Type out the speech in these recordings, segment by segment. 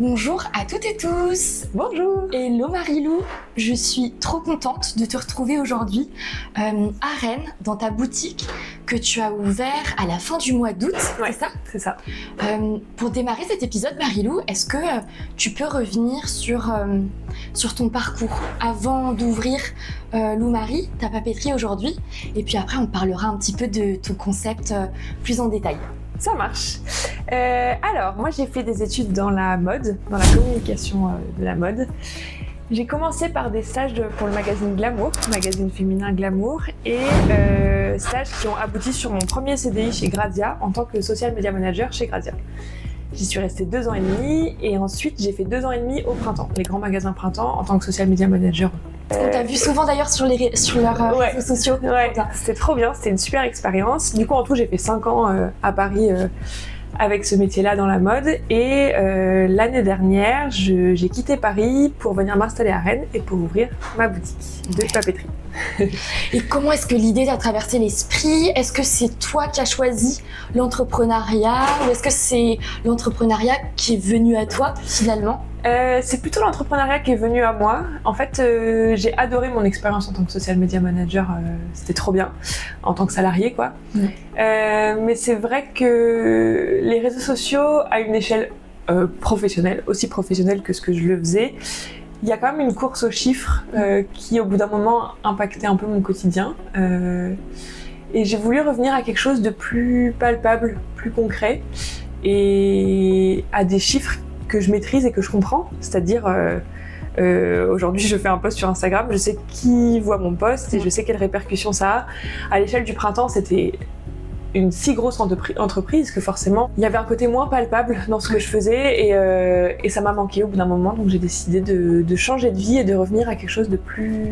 Bonjour à toutes et tous. Bonjour. Hello Marilou, je suis trop contente de te retrouver aujourd'hui à Rennes, dans ta boutique que tu as ouvert à la fin du mois d'août, Ouais, c'est ça? C'est ça. Pour démarrer cet épisode, Marilou, est-ce que tu peux revenir sur ton parcours avant d'ouvrir Lou Marie, ta papeterie aujourd'hui, et puis après on parlera un petit peu de ton concept plus en détail. Ça marche. Alors, moi j'ai fait des études dans la mode, dans la communication de la mode. J'ai commencé par des stages pour le magazine Glamour, magazine féminin Glamour, et stages qui ont abouti sur mon premier CDI chez Grazia en tant que social media manager chez Grazia. J'y suis restée 2 ans et demi et ensuite j'ai fait 2 ans et demi au printemps, les grands magasins printemps en tant que social media manager. On t'a vu souvent d'ailleurs sur leurs réseaux sociaux. Ouais, c'était trop bien, c'était une super expérience. Du coup, en tout, j'ai fait 5 ans à Paris avec ce métier-là dans la mode. Et l'année dernière, j'ai quitté Paris pour venir m'installer à Rennes et pour ouvrir ma boutique de papeterie. Et comment est-ce que l'idée t'a traversé l'esprit? Est-ce que c'est toi qui as choisi l'entrepreneuriat ou est-ce que c'est l'entrepreneuriat qui est venu à toi finalement? C'est plutôt l'entrepreneuriat qui est venu à moi. En fait, j'ai adoré mon expérience en tant que social media manager. C'était trop bien, en tant que salarié, quoi. Mais c'est vrai que les réseaux sociaux, à une échelle professionnelle, aussi professionnelle que ce que je le faisais, il y a quand même une course aux chiffres qui, au bout d'un moment, impactait un peu mon quotidien. Et j'ai voulu revenir à quelque chose de plus palpable, plus concret, et à des chiffres que je maîtrise et que je comprends, c'est-à-dire aujourd'hui je fais un post sur Instagram, je sais qui voit mon post et je sais quelles répercussions ça a. À l'échelle du printemps, c'était une si grosse entreprise que forcément il y avait un côté moins palpable dans ce que je faisais et ça m'a manqué au bout d'un moment, donc j'ai décidé de changer de vie et de revenir à quelque chose de plus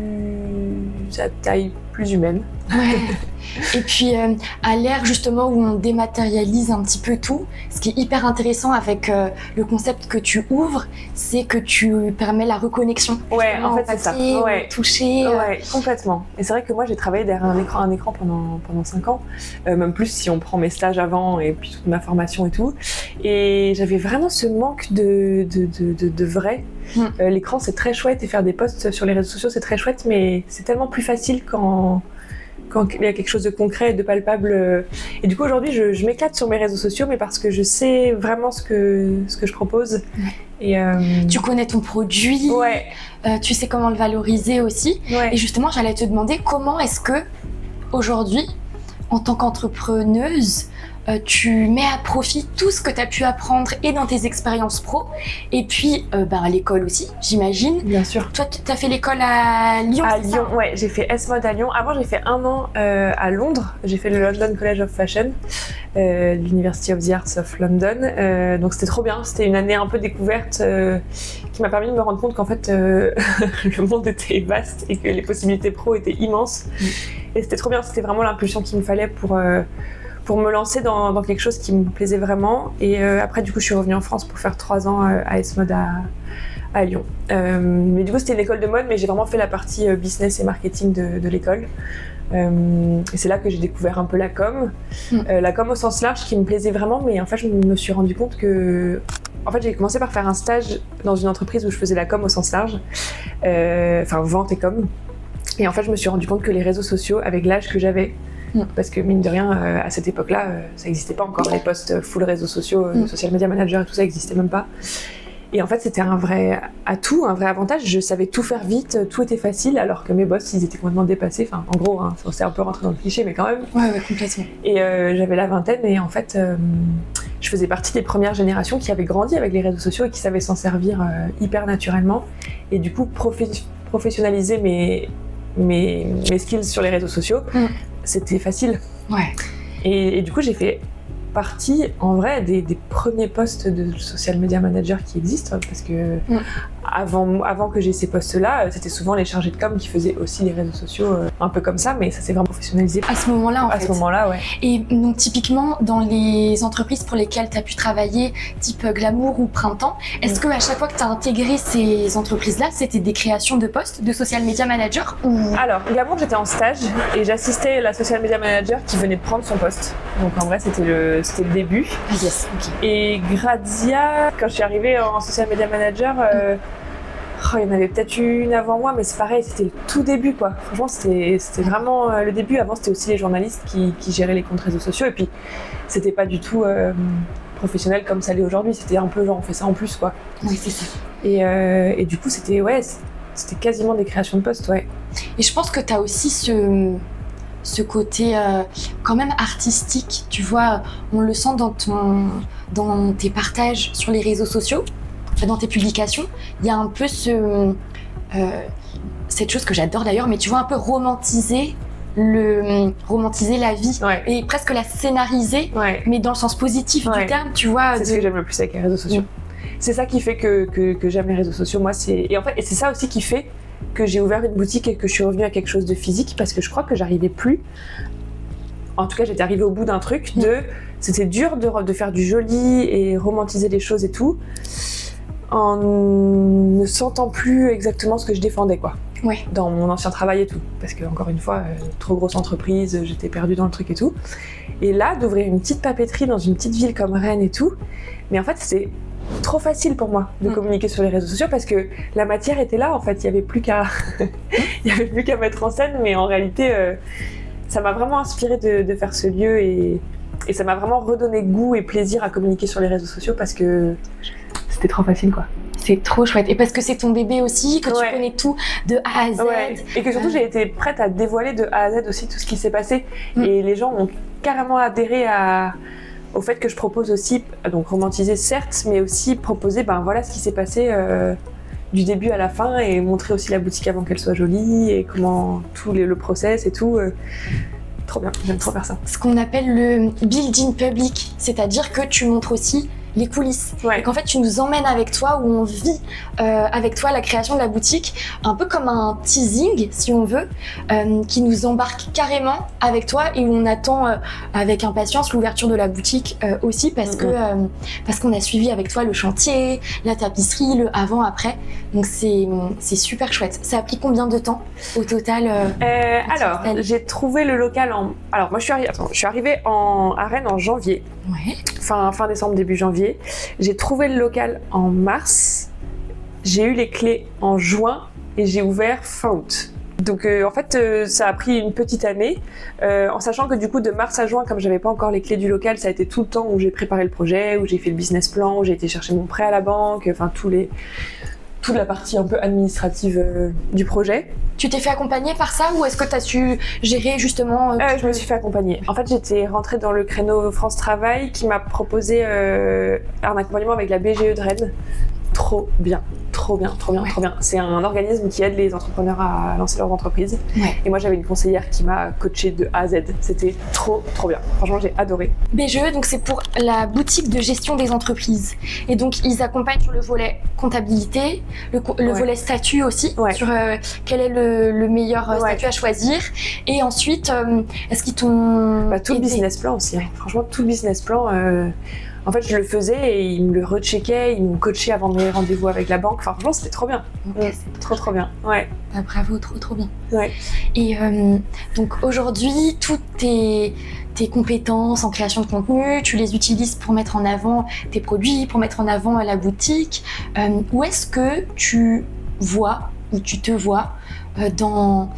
à taille plus humaine. Ouais. Et puis à l'ère justement où on dématérialise un petit peu tout, ce qui est hyper intéressant avec le concept que tu ouvres, c'est que tu permets la reconnexion. Ouais, en fait c'est ça. Ouais. Toucher. Ouais, complètement. Et c'est vrai que moi j'ai travaillé derrière un écran pendant 5 ans, même plus si on prend mes stages avant et puis toute ma formation et tout. Et j'avais vraiment ce manque de vrai. L'écran c'est très chouette et faire des posts sur les réseaux sociaux c'est très chouette, mais c'est tellement plus facile quand il y a quelque chose de concret et de palpable. Et du coup aujourd'hui je m'éclate sur mes réseaux sociaux, mais parce que je sais vraiment ce que je propose. Et tu connais ton produit, tu sais comment le valoriser aussi. Et justement j'allais te demander comment est-ce que aujourd'hui en tant qu'entrepreneuse tu mets à profit tout ce que tu as pu apprendre et dans tes expériences pro et puis à l'école aussi, j'imagine. Bien sûr. Toi, tu as fait l'école à Lyon, à Lyon, ouais, j'ai fait S-Mode à Lyon. Avant, j'ai fait 1 an à Londres. J'ai fait le London College of Fashion, l'University of the Arts of London. Donc c'était trop bien. C'était une année un peu découverte qui m'a permis de me rendre compte qu'en fait, le monde était vaste et que les possibilités pro étaient immenses. Et c'était trop bien. C'était vraiment l'impulsion qu'il me fallait pour me lancer dans quelque chose qui me plaisait vraiment. Et après, du coup, je suis revenue en France pour faire 3 ans à S-Mode à Lyon. Mais du coup, c'était une école de mode, mais j'ai vraiment fait la partie business et marketing de l'école. Et c'est là que j'ai découvert un peu la com. La com au sens large qui me plaisait vraiment, mais en fait, je me suis rendu compte que... En fait, j'ai commencé par faire un stage dans une entreprise où je faisais la com au sens large, enfin vente et com. Et en fait, je me suis rendu compte que les réseaux sociaux, avec l'âge que j'avais, parce que mine de rien, à cette époque-là, ça n'existait pas encore, les posts full réseaux sociaux, social media manager et tout ça n'existait même pas. Et en fait, c'était un vrai atout, un vrai avantage. Je savais tout faire vite, tout était facile, alors que mes boss, ils étaient complètement dépassés. Enfin, en gros, c'est un peu rentré dans le cliché, mais quand même. Ouais, complètement. Et j'avais la vingtaine, et en fait, je faisais partie des premières générations qui avaient grandi avec les réseaux sociaux et qui savaient s'en servir hyper naturellement. Et du coup, professionnaliser mes skills sur les réseaux sociaux, c'était facile. Ouais. Et du coup, j'ai fait partie, en vrai, des premiers postes de social media manager qui existent, parce que avant que j'ai ces postes-là, c'était souvent les chargés de com qui faisaient aussi les réseaux sociaux, un peu comme ça, mais ça s'est vraiment professionnalisée. À ce moment-là, en fait. À ce moment-là, ouais. Et donc, typiquement, dans les entreprises pour lesquelles tu as pu travailler, type Glamour ou Printemps, est-ce qu'à chaque fois que tu as intégré ces entreprises-là, c'était des créations de postes de social media manager ou... Alors, Glamour, j'étais en stage et j'assistais la social media manager qui venait de prendre son poste. Donc, en vrai, c'était le début. Ah, yes, ok. Et Grazia, quand je suis arrivée en social media manager, il y en avait peut-être une avant moi, mais c'est pareil, c'était le tout début, quoi. Franchement, c'était vraiment le début. Avant, c'était aussi les journalistes qui géraient les comptes réseaux sociaux. Et puis, c'était pas du tout professionnel comme ça l'est aujourd'hui. C'était un peu genre, on fait ça en plus, quoi. Oui, c'est ça. Et du coup, c'était quasiment des créations de postes, ouais. Et je pense que tu as aussi ce côté quand même artistique, tu vois, on le sent dans tes partages sur les réseaux sociaux, dans tes publications, il y a un peu cette chose que j'adore d'ailleurs, mais tu vois, un peu romantiser la vie, ouais. Et presque la scénariser, ouais. Mais dans le sens positif du terme, tu vois. C'est ce que j'aime le plus avec les réseaux sociaux. C'est ça qui fait que j'aime les réseaux sociaux, moi, et c'est ça aussi qui fait que j'ai ouvert une boutique et que je suis revenue à quelque chose de physique, parce que je crois que j'arrivais plus. En tout cas, j'étais arrivée au bout d'un truc c'était dur de faire du joli et romantiser les choses et tout, en ne sentant plus exactement ce que je défendais, quoi. Ouais. Dans mon ancien travail et tout. Parce que, encore une fois, trop grosse entreprise, j'étais perdue dans le truc et tout. Et là, d'ouvrir une petite papeterie dans une petite ville comme Rennes et tout, mais en fait, c'est trop facile pour moi de communiquer sur les réseaux sociaux parce que la matière était là, en fait, il n'y avait plus qu'à mettre en scène, mais en réalité, ça m'a vraiment inspirée de faire ce lieu et ça m'a vraiment redonné goût et plaisir à communiquer sur les réseaux sociaux parce que c'était trop facile, quoi. C'est trop chouette. Et parce que c'est ton bébé aussi, que tu connais tout de A à Z. Ouais. Et que surtout, j'ai été prête à dévoiler de A à Z aussi tout ce qui s'est passé. Et les gens ont carrément adhéré au fait que je propose aussi, donc romantiser certes, mais aussi proposer voilà ce qui s'est passé du début à la fin et montrer aussi la boutique avant qu'elle soit jolie et comment tout le process et tout. Trop bien, j'aime trop faire ça. Ce qu'on appelle le building public, c'est-à-dire que tu montres aussi les coulisses. Ouais. Et qu'en fait, tu nous emmènes avec toi, où on vit avec toi la création de la boutique, un peu comme un teasing, si on veut, qui nous embarque carrément avec toi et où on attend avec impatience l'ouverture de la boutique aussi parce qu'on a suivi avec toi le chantier, la tapisserie, le avant-après. Donc c'est super chouette. Ça a pris combien de temps au total Alors, j'ai trouvé le local Alors, moi, je suis arrivée à Rennes en janvier. Ouais. Fin décembre, début janvier. J'ai trouvé le local en mars. J'ai eu les clés en juin et j'ai ouvert fin août. Donc en fait, ça a pris une petite année, en sachant que du coup de mars à juin, comme j'avais pas encore les clés du local, ça a été tout le temps où j'ai préparé le projet, où j'ai fait le business plan, où j'ai été chercher mon prêt à la banque, enfin toute la partie un peu administrative du projet. Tu t'es fait accompagner par ça ou est-ce que tu as su gérer justement Je me suis fait accompagner. En fait, j'étais rentrée dans le créneau France Travail qui m'a proposé un accompagnement avec la BGE de Rennes. Trop bien. C'est un organisme qui aide les entrepreneurs à lancer leur entreprise. Ouais. Et moi, j'avais une conseillère qui m'a coachée de A à Z. C'était trop bien. Franchement, j'ai adoré. BGE, donc c'est pour la boutique de gestion des entreprises. Et donc, ils accompagnent sur le volet comptabilité, le volet statut aussi, sur quel est le meilleur statut à choisir. Et ensuite, est-ce qu'ils t'ont tout le business plan aussi. Franchement, tout le business plan... En fait, je le faisais et ils me le recheckaient, ils me coachaient avant mes rendez-vous avec la banque. Enfin, franchement, c'était trop bien. Okay, trop bien. Ouais. Ah, bravo, trop bien. Ouais. Et donc aujourd'hui, toutes tes compétences en création de contenu, tu les utilises pour mettre en avant tes produits, pour mettre en avant la boutique. Où est-ce que tu te vois dans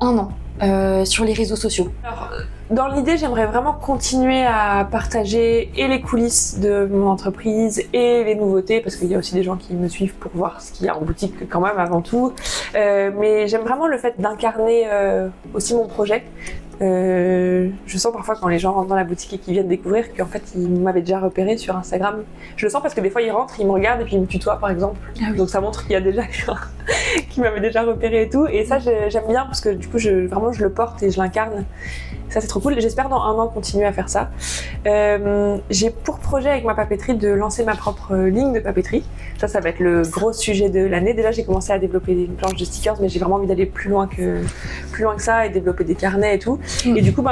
un an sur les réseaux sociaux? Alors, dans l'idée, j'aimerais vraiment continuer à partager et les coulisses de mon entreprise et les nouveautés, parce qu'il y a aussi des gens qui me suivent pour voir ce qu'il y a en boutique quand même avant tout. Mais j'aime vraiment le fait d'incarner aussi mon projet. Je sens parfois quand les gens rentrent dans la boutique et qu'ils viennent découvrir qu'en fait ils m'avaient déjà repéré sur Instagram. Je le sens parce que des fois ils rentrent, ils me regardent et puis ils me tutoient par exemple. Ah oui. Donc ça montre qu'il y a déjà quelqu'un qui m'avait déjà repéré et tout. Et ça j'aime bien parce que du coup je le porte et je l'incarne. Ça, c'est trop cool. J'espère dans 1 an continuer à faire ça. J'ai pour projet avec ma papeterie de lancer ma propre ligne de papeterie. Ça va être le gros sujet de l'année. Déjà, j'ai commencé à développer une planche de stickers, mais j'ai vraiment envie d'aller plus loin que ça et développer des carnets et tout. Et du coup,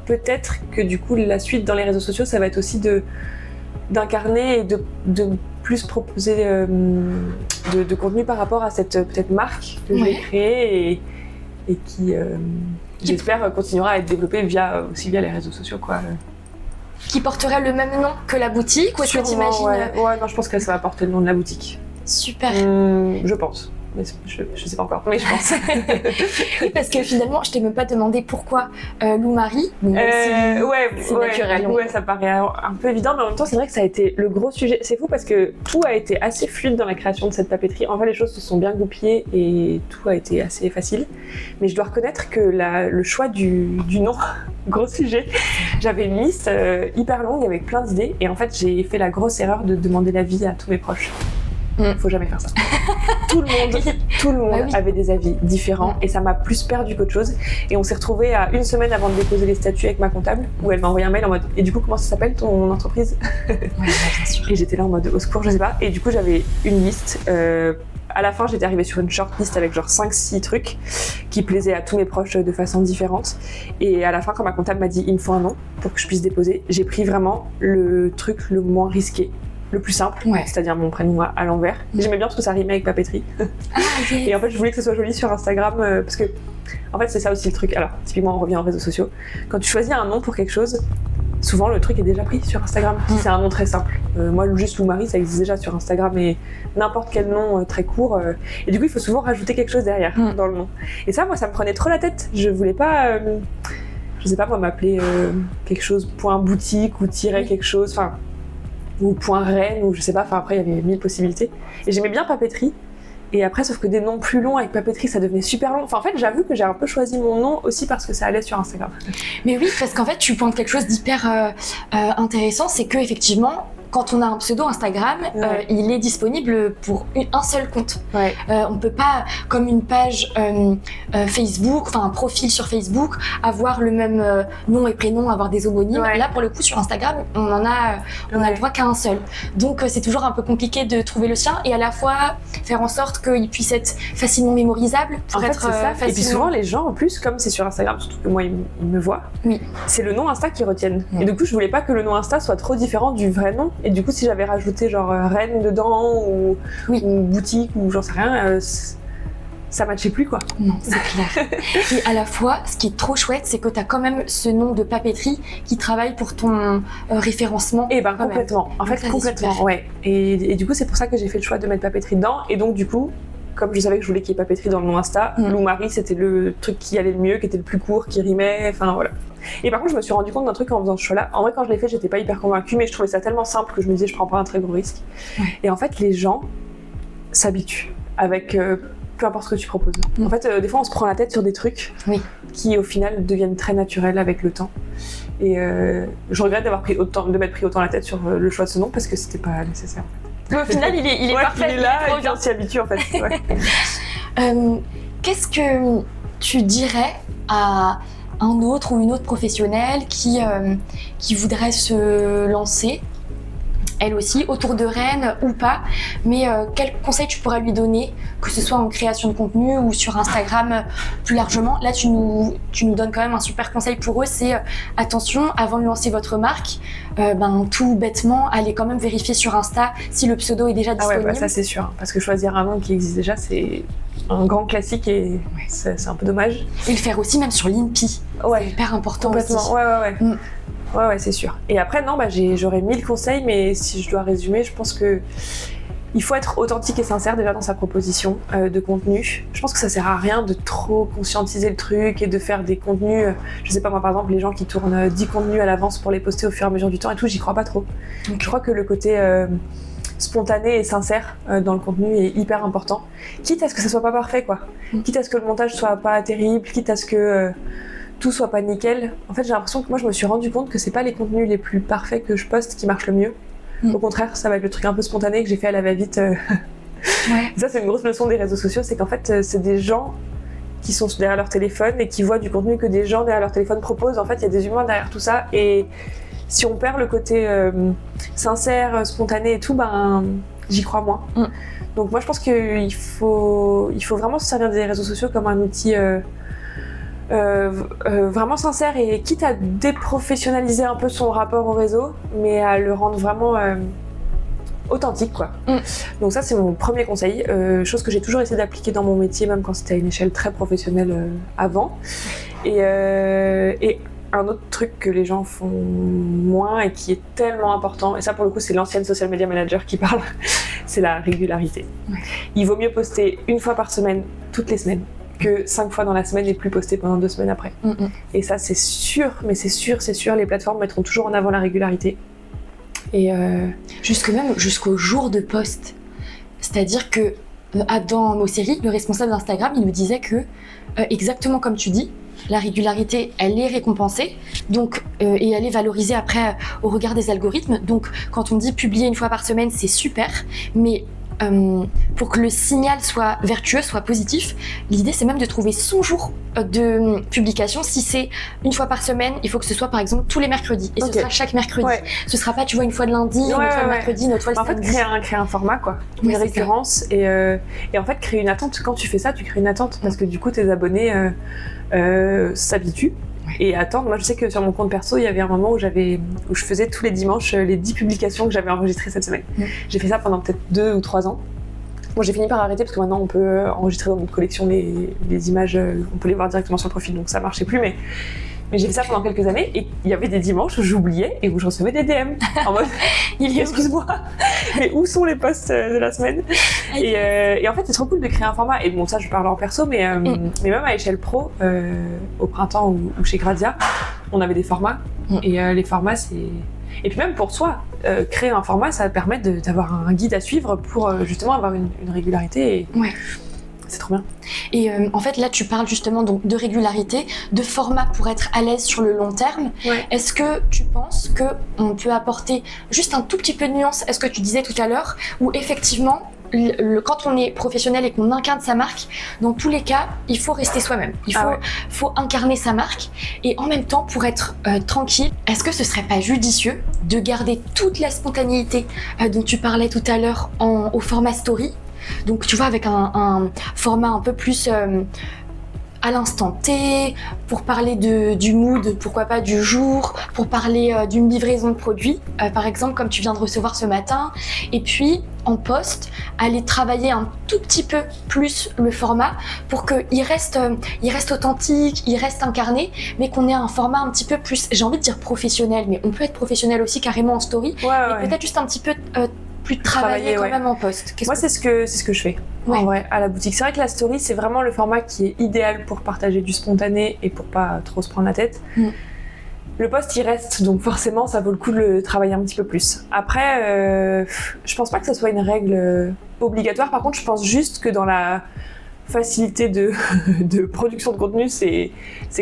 peut-être que du coup, la suite dans les réseaux sociaux, ça va être aussi d'incarner et de plus proposer de contenu par rapport à cette peut-être marque que je vais créer et qui j'espère continuera à être développée via les réseaux sociaux quoi. Qui porterait le même nom que la boutique ou est-ce que tu imagines ouais, non, je pense que ça va porter le nom de la boutique. Super. Je pense. Mais je sais pas encore, mais je pense. Oui, parce que finalement, je t'ai même pas demandé pourquoi Lou Marie. C'est naturel. Ouais, ça paraît un peu évident, mais en même temps, c'est vrai que ça a été le gros sujet. C'est fou parce que tout a été assez fluide dans la création de cette papeterie. En fait, les choses se sont bien goupillées et tout a été assez facile. Mais je dois reconnaître que le choix du nom, gros sujet, j'avais une liste hyper longue avec plein d'idées et en fait, j'ai fait la grosse erreur de demander l'avis à tous mes proches. Faut jamais faire ça. Tout le monde avait des avis différents et ça m'a plus perdu qu'autre chose. Et on s'est retrouvés à 1 semaine avant de déposer les statuts avec ma comptable où elle m'a envoyé un mail en mode et du coup comment ça s'appelle ton entreprise? Bien sûr. Et j'étais là en mode au secours, je sais pas. Et du coup j'avais une liste. À la fin, j'étais arrivée sur une shortlist avec genre 5-6 trucs qui plaisaient à tous mes proches de façon différente. Et à la fin, quand ma comptable m'a dit il me faut un nom pour que je puisse déposer, j'ai pris vraiment le truc le moins risqué. Le plus simple, c'est-à-dire mon prénom à l'envers. J'aimais bien parce que ça rimait avec papeterie. Et en fait, je voulais que ça soit joli sur Instagram parce que, en fait, c'est ça aussi le truc. Alors, typiquement, on revient aux réseaux sociaux. Quand tu choisis un nom pour quelque chose, souvent le truc est déjà pris sur Instagram. Si c'est un nom très simple. Moi, juste Lou Marie, ça existe déjà sur Instagram et n'importe quel nom très court. Et du coup, il faut souvent rajouter quelque chose derrière dans le nom. Et ça, moi, ça me prenait trop la tête. Je voulais pas, je sais pas moi, m'appeler quelque chose point boutique ou tiret quelque chose. Enfin. Ou point reine, ou je sais pas, enfin après il y avait 1000 possibilités. Et j'aimais bien papeterie. Et après, sauf que des noms plus longs avec papeterie, ça devenait super long. Enfin, en fait, j'avoue que j'ai un peu choisi mon nom aussi parce que ça allait sur Instagram. Mais oui, parce qu'en fait, tu pointes quelque chose d'hyper intéressant, c'est que effectivement, quand on a un pseudo Instagram, il est disponible pour un seul compte. On peut pas, comme une page Facebook, enfin un profil sur Facebook, avoir le même nom et prénom, avoir des homonymes. Là, pour le coup, sur Instagram, on a le droit qu'à un seul. Donc, c'est toujours un peu compliqué de trouver le sien et à la fois faire en sorte qu'il puisse être facilement mémorisable pour être facilement... Et puis souvent, les gens, en plus, comme c'est sur Instagram, surtout que moi, ils me voient, c'est le nom Insta qu'ils retiennent. Et du coup, je voulais pas que le nom Insta soit trop différent du vrai nom. Et du coup, si j'avais rajouté genre reine dedans ou boutique ou j'en sais rien, ça matchait plus quoi. Non, c'est clair. Et à la fois, ce qui est trop chouette, c'est que tu as quand même ce nom de papeterie qui travaille pour ton référencement. Et ben complètement. En fait, complètement. Ouais. Et du coup, c'est pour ça que j'ai fait le choix de mettre papeterie dedans. Et donc, du coup, comme je savais que je voulais qu'il y ait papeterie dans le nom Insta, Lou Marie, c'était le truc qui allait le mieux, qui était le plus court, qui rimait, enfin voilà. Et par contre, je me suis rendu compte d'un truc en faisant ce choix-là. En vrai, quand je l'ai fait, j'étais pas hyper convaincue, mais je trouvais ça tellement simple que je me disais, je prends pas un très gros risque. Et en fait, les gens s'habituent avec peu importe ce que tu proposes. En fait, des fois, on se prend la tête sur des trucs qui, au final, deviennent très naturels avec le temps. Et je regrette de m'être pris autant la tête sur le choix de ce nom parce que c'était pas nécessaire. Mais au final, il est parfait. Il est là et puis on s'y habitue en fait. Qu'est-ce que tu dirais à un autre ou une autre professionnelle qui voudrait se lancer, elle aussi, autour de Rennes ou pas, mais quel conseil tu pourrais lui donner, que ce soit en création de contenu ou sur Instagram plus largement? Là, tu nous donnes quand même un super conseil pour eux, c'est attention, avant de lancer votre marque, tout bêtement, allez quand même vérifier sur Insta si le pseudo est déjà disponible. Ah ouais, ça c'est sûr, parce que choisir un nom qui existe déjà, c'est un grand classique et c'est un peu dommage. Et le faire aussi même sur l'INPI, c'est hyper important. Complètement, aussi. Ouais, c'est sûr. Et après, non, j'aurais 1000 conseils, mais si je dois résumer, je pense que il faut être authentique et sincère déjà dans sa proposition de contenu. Je pense que ça sert à rien de trop conscientiser le truc et de faire des contenus, je sais pas moi par exemple, les gens qui tournent 10 contenus à l'avance pour les poster au fur et à mesure du temps et tout, j'y crois pas trop. Je crois que le côté spontané et sincère dans le contenu est hyper important. Quitte à ce que ça soit pas parfait quoi. Quitte à ce que le montage soit pas terrible, quitte à ce que tout soit pas nickel. En fait, j'ai l'impression que moi, je me suis rendu compte que c'est pas les contenus les plus parfaits que je poste qui marchent le mieux. Au contraire, ça va être le truc un peu spontané que j'ai fait à la va-vite. Ça, c'est une grosse leçon des réseaux sociaux, c'est qu'en fait, c'est des gens qui sont derrière leur téléphone et qui voient du contenu que des gens derrière leur téléphone proposent. En fait, il y a des humains derrière tout ça. Et si on perd le côté sincère, spontané et tout, j'y crois moins. Donc moi, je pense qu'il faut vraiment se servir des réseaux sociaux comme un outil vraiment sincère et quitte à déprofessionnaliser un peu son rapport au réseau, mais à le rendre vraiment authentique, quoi. Donc ça, c'est mon premier conseil, chose que j'ai toujours essayé d'appliquer dans mon métier, même quand c'était à une échelle très professionnelle avant. Et un autre truc que les gens font moins et qui est tellement important, et ça pour le coup c'est l'ancienne social media manager qui parle, c'est la régularité. Il vaut mieux poster une fois par semaine, toutes les semaines, que 5 fois dans la semaine et plus poster pendant 2 semaines après. Et ça c'est sûr, mais c'est sûr, les plateformes mettront toujours en avant la régularité. Et jusqu'au jour de poste. C'est-à-dire que dans nos séries, le responsable d'Instagram, il nous disait que, exactement comme tu dis, la régularité, elle est récompensée, donc, et elle est valorisée après au regard des algorithmes. Donc, quand on dit publier une fois par semaine, c'est super, mais pour que le signal soit vertueux, soit positif, l'idée c'est même de trouver son jour de publication. Si c'est une fois par semaine, il faut que ce soit par exemple tous les mercredis, et ce sera chaque mercredi. Ce sera pas, tu vois, une fois le lundi, une fois le mercredi, une autre fois le samedi. En fait, créer un format, quoi, une récurrence, et en fait créer une attente. Quand tu fais ça, tu crées une attente, parce que du coup tes abonnés s'habituent et attendent. Moi je sais que sur mon compte perso, il y avait un moment où je faisais tous les dimanches les 10 publications que j'avais enregistrées cette semaine. J'ai fait ça pendant peut-être 2 ou 3 ans. Bon, j'ai fini par arrêter parce que maintenant on peut enregistrer dans notre collection les images, on peut les voir directement sur le profil, donc ça marchait plus, mais j'ai fait ça pendant quelques années, et il y avait des dimanches où j'oubliais et où je recevais des DM en mode excuse-moi, mais où sont les posts de la semaine? Et en fait c'est trop cool de créer un format, et bon ça je parle en perso, mais même à échelle pro, au printemps ou chez Gradia, on avait des formats, et les formats c'est... Et puis même pour soi, créer un format, ça va permettre d'avoir un guide à suivre pour justement avoir une régularité. Et c'est trop bien. Et en fait, là, tu parles justement donc, de régularité, de format pour être à l'aise sur le long terme. Est-ce que tu penses qu'on peut apporter juste un tout petit peu de nuance? Est-ce que tu disais tout à l'heure, où effectivement, quand on est professionnel et qu'on incarne sa marque, dans tous les cas, il faut rester soi-même. Il faut incarner sa marque. Et en même temps, pour être tranquille, est-ce que ce serait pas judicieux de garder toute la spontanéité dont tu parlais tout à l'heure au format story? Donc tu vois, avec un format un peu plus à l'instant T, pour parler du mood, pourquoi pas du jour, pour parler d'une livraison de produits, par exemple comme tu viens de recevoir ce matin, et puis en post, aller travailler un tout petit peu plus le format pour qu'il reste authentique, il reste incarné, mais qu'on ait un format un petit peu plus, j'ai envie de dire professionnel, mais on peut être professionnel aussi carrément en story, mais peut-être juste un petit peu plus travailler quand même en post. Moi, c'est ce que je fais en vrai à la boutique. C'est vrai que la story, c'est vraiment le format qui est idéal pour partager du spontané et pour pas trop se prendre la tête. Le post, il reste, donc forcément, ça vaut le coup de le travailler un petit peu plus. Après, je pense pas que ça soit une règle obligatoire. Par contre, je pense juste que dans la facilité de production de contenu, c'est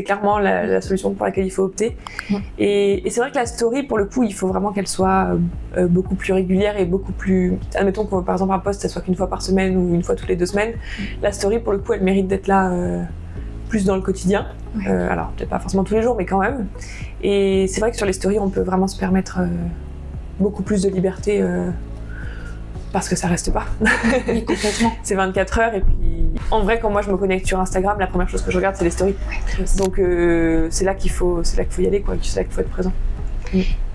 clairement la solution pour laquelle il faut opter. Et c'est vrai que la story, pour le coup, il faut vraiment qu'elle soit beaucoup plus régulière et beaucoup plus... Admettons que par exemple un post, ça soit qu'une fois par semaine ou une fois toutes les 2 semaines. La story, pour le coup, elle mérite d'être là plus dans le quotidien. Alors, peut-être pas forcément tous les jours, mais quand même. Et c'est vrai que sur les stories, on peut vraiment se permettre beaucoup plus de liberté parce que ça reste pas. Oui, complètement. C'est 24 heures, et puis en vrai, quand moi je me connecte sur Instagram, la première chose que je regarde, c'est les stories. Donc c'est là qu'il faut y aller, quoi. C'est là qu'il faut être présent.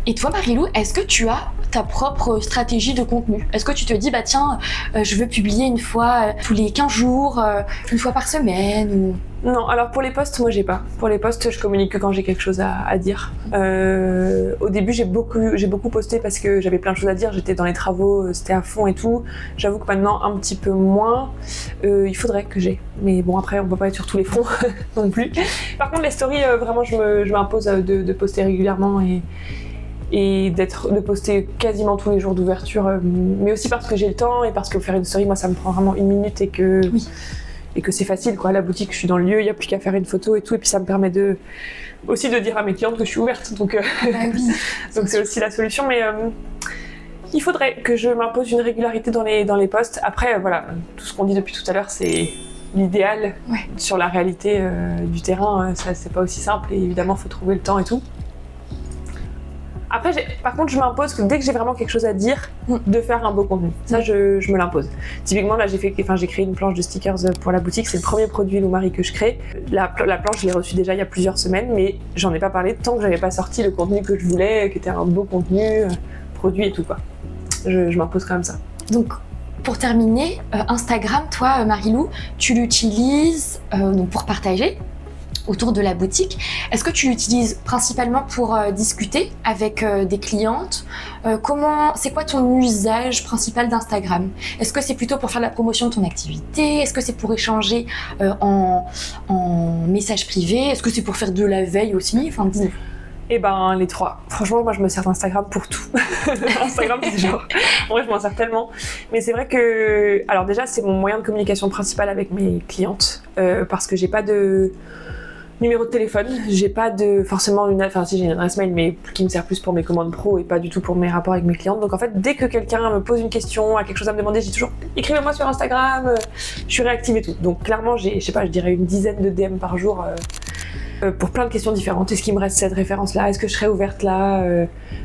Et toi, Marilou, est-ce que tu as ta propre stratégie de contenu? Est-ce que tu te dis, bah tiens, je veux publier une fois tous les 15 jours, une fois par semaine ou... Non, alors pour les posts, moi j'ai pas. Pour les posts, je communique que quand j'ai quelque chose à dire. Au début, j'ai beaucoup posté parce que j'avais plein de choses à dire, j'étais dans les travaux, c'était à fond et tout. J'avoue que maintenant, un petit peu moins. Il faudrait que j'ai. Mais bon, après, on peut pas être sur tous les fronts non plus. Par contre, les stories, vraiment, je m'impose de poster régulièrement et de poster quasiment tous les jours d'ouverture, mais aussi parce que j'ai le temps et parce que faire une story, moi, ça me prend vraiment 1 minute et que... Et que c'est facile, quoi. À la boutique, je suis dans le lieu, il n'y a plus qu'à faire une photo et tout. Et puis ça me permet aussi de dire à mes clientes que je suis ouverte. Donc donc c'est aussi la solution. Mais il faudrait que je m'impose une régularité dans les posts. Après, voilà, tout ce qu'on dit depuis tout à l'heure, c'est l'idéal sur la réalité du terrain. Ça, c'est pas aussi simple et évidemment, il faut trouver le temps et tout. Après, par contre, je m'impose que dès que j'ai vraiment quelque chose à dire, de faire un beau contenu. Ça, je me l'impose. Typiquement, là, j'ai créé une planche de stickers pour la boutique. C'est le premier produit Lou Marie que je crée. La planche, je l'ai reçue déjà il y a plusieurs semaines, mais j'en ai pas parlé tant que j'avais pas sorti le contenu que je voulais, qui était un beau contenu, produit et tout, quoi. Je m'impose quand même ça. Donc, pour terminer, Instagram, toi, Marie-Lou, tu l'utilises donc pour partager autour de la boutique. Est-ce que tu l'utilises principalement pour discuter avec des clientes? C'est quoi ton usage principal d'Instagram? Est-ce que c'est plutôt pour faire la promotion de ton activité? Est-ce que c'est pour échanger en message privé? Est-ce que c'est pour faire de la veille aussi? Enfin, dis-nous. Eh ben, les trois. Franchement, moi, je me sers d'Instagram pour tout. Instagram, c'est genre... En vrai, je m'en sers tellement. Mais c'est vrai que... Alors déjà, c'est mon moyen de communication principal avec mes clientes. Parce que j'ai pas de numéro de téléphone. J'ai pas de... Forcément, si j'ai une adresse mail, mais qui me sert plus pour mes commandes pro et pas du tout pour mes rapports avec mes clientes. Donc en fait, dès que quelqu'un me pose une question, a quelque chose à me demander, j'ai toujours... Écrivez-moi sur Instagram. Je suis réactive et tout. Donc clairement, j'ai, je sais pas, je dirais une dizaine de DM par jour... pour plein de questions différentes. Est-ce qu'il me reste cette référence-là? Est-ce que je serai ouverte là?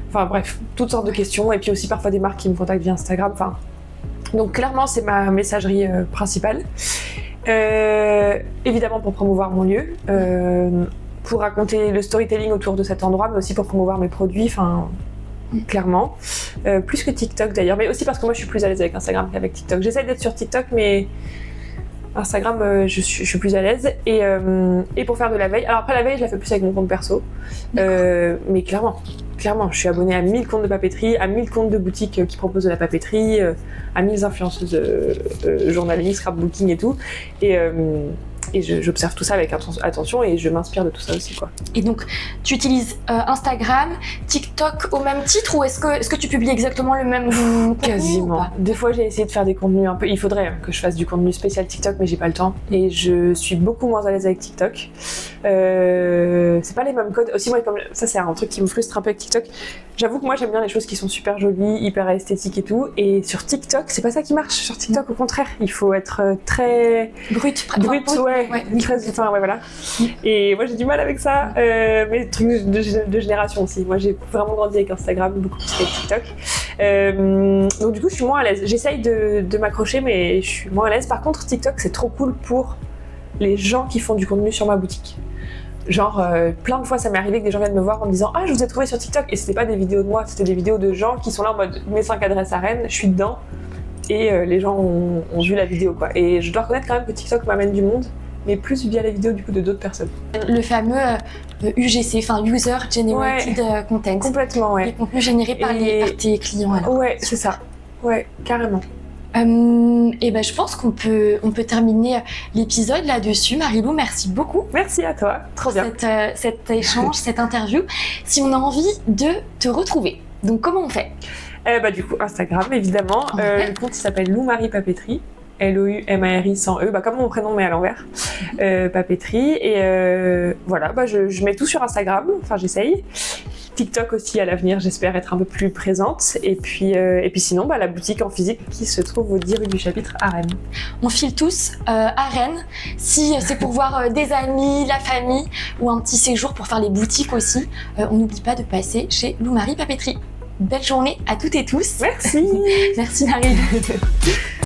Enfin bref, toutes sortes de questions. Et puis aussi parfois des marques qui me contactent via Instagram. Enfin, donc clairement, c'est ma messagerie principale. Évidemment pour promouvoir mon lieu, pour raconter le storytelling autour de cet endroit, mais aussi pour promouvoir mes produits. Enfin, clairement. Plus que TikTok d'ailleurs, mais aussi parce que moi je suis plus à l'aise avec Instagram qu'avec TikTok. J'essaie d'être sur TikTok, mais... Instagram, je suis plus à l'aise et pour faire de la veille. Alors après la veille, je la fais plus avec mon compte perso, mais clairement, je suis abonnée à 1000 comptes de papeterie, à 1000 comptes de boutiques qui proposent de la papeterie, à 1000 influenceuses journalistes, scrapbooking et tout, et j'observe tout ça avec attention et je m'inspire de tout ça aussi, quoi. Et donc, tu utilises Instagram, TikTok au même titre ou est-ce que tu publies exactement le même contenu? Quasiment. Des fois, j'ai essayé de faire des contenus un peu... Il faudrait que je fasse du contenu spécial TikTok, mais j'ai pas le temps. Et je suis beaucoup moins à l'aise avec TikTok. C'est pas les mêmes codes. Aussi, moi, ça, c'est un truc qui me frustre un peu avec TikTok. J'avoue que moi, j'aime bien les choses qui sont super jolies, hyper esthétiques et tout. Et sur TikTok, c'est pas ça qui marche. Sur TikTok, au contraire, il faut être très... Brut, ouais. Enfin, ouais, voilà. Et moi, j'ai du mal avec ça. Mais trucs de génération aussi. Moi, j'ai vraiment grandi avec Instagram, beaucoup plus qu'avec TikTok. Donc, du coup, je suis moins à l'aise. J'essaye de m'accrocher, mais je suis moins à l'aise. Par contre, TikTok, c'est trop cool pour les gens qui font du contenu sur ma boutique. Genre, plein de fois, ça m'est arrivé que des gens viennent me voir en me disant « Ah, je vous ai trouvé sur TikTok !» Et c'était pas des vidéos de moi, c'était des vidéos de gens qui sont là en mode « Mes 5 adresses à Rennes, je suis dedans. » Et les gens ont vu la vidéo, quoi. Et je dois reconnaître quand même que TikTok m'amène du monde, mais plus via les vidéos du coup de d'autres personnes. Le fameux UGC, enfin User Generated Content. Complètement, ouais. Les contenus générés par tes clients. Alors. Ouais, c'est ça. Ouais, carrément. Et ben je pense qu'on peut terminer l'épisode là-dessus. Marie-Lou, merci beaucoup. Merci à toi, trop bien. Cet échange, cette interview. Si on a envie de te retrouver, donc comment on fait? Du coup, Instagram, évidemment. Le compte s'appelle Lou Marie Papeterie. Loumari sans E, comme mon prénom mais à l'envers, papeterie, et voilà, je mets tout sur Instagram, enfin j'essaye. TikTok aussi à l'avenir, j'espère être un peu plus présente, et puis sinon la boutique en physique qui se trouve au 10 rue du Chapitre à Rennes. On file tous à Rennes, si c'est pour voir des amis, la famille, ou un petit séjour pour faire les boutiques aussi, on n'oublie pas de passer chez Lou Marie Papeterie. Belle journée à toutes et tous. Merci. Merci Marie.